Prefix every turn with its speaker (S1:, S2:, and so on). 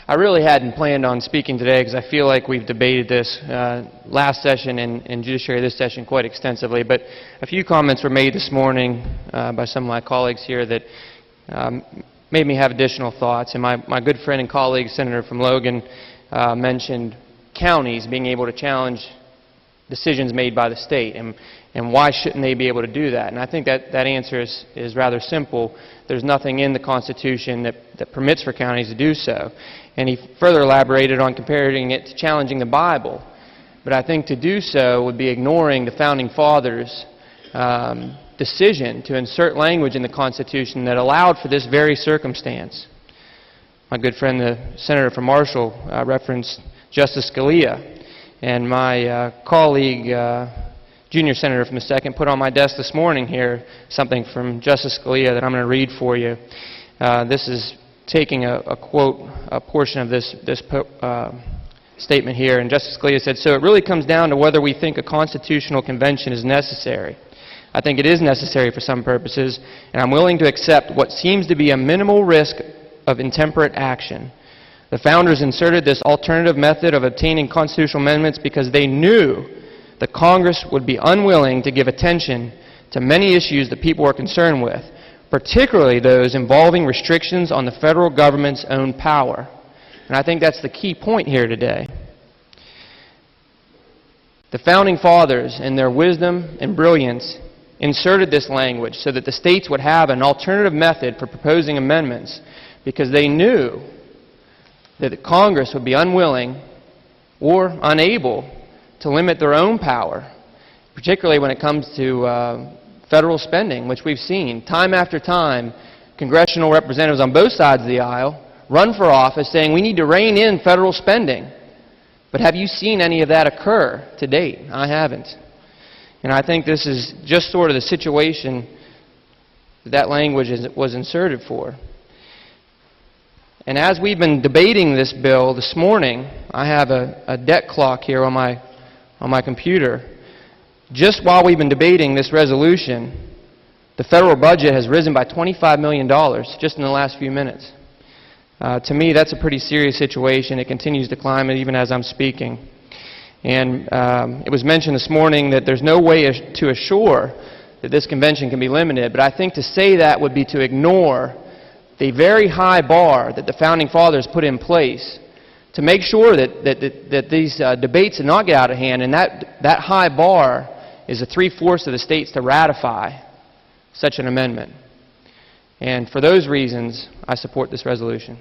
S1: I really hadn't planned on speaking today because I feel like we've debated this last session and judiciary this session quite extensively, but a few comments were made this morning by some of my colleagues here that made me have additional thoughts. And my good friend and colleague, Senator from Logan, mentioned counties being able to challenge decisions made by the state, and why shouldn't they be able to do that? And I think that answer is rather simple. There's nothing in the Constitution that permits for counties to do so. And he further elaborated on comparing it to challenging the Bible. But I think to do so would be ignoring the Founding Fathers' decision to insert language in the Constitution that allowed for this very circumstance. My good friend, the Senator from Marshall, referenced Justice Scalia. And my colleague, Junior Senator from the 2nd, put on my desk this morning here something from Justice Scalia that I'm going to read for you. This is taking a portion of this statement here. And Justice Scalia said, "So it really comes down to whether we think a constitutional convention is necessary. I think it is necessary for some purposes, and I'm willing to accept what seems to be a minimal risk of intemperate action. The founders inserted this alternative method of obtaining constitutional amendments because they knew that Congress would be unwilling to give attention to many issues that people are concerned with, particularly those involving restrictions on the federal government's own power." And I think that's the key point here today. The Founding Fathers, in their wisdom and brilliance, inserted this language so that the states would have an alternative method for proposing amendments because they knew that Congress would be unwilling or unable to limit their own power, particularly when it comes to federal spending, which we've seen time after time. Congressional representatives on both sides of the aisle run for office saying we need to rein in federal spending. But have you seen any of that occur to date? I haven't. And I think this is just sort of the situation that language was inserted for. And as we've been debating this bill this morning, I have a debt clock here on my computer. Just while we've been debating this resolution, the federal budget has risen by $25 million just in the last few minutes. To me, that's a pretty serious situation. It continues to climb even as I'm speaking. And it was mentioned this morning that there's no way to assure that this convention can be limited, but I think to say that would be to ignore the very high bar that the Founding Fathers put in place to make sure that these debates did not get out of hand, and that high bar is a 3/4 of the states to ratify such an amendment. And for those reasons, I support this resolution.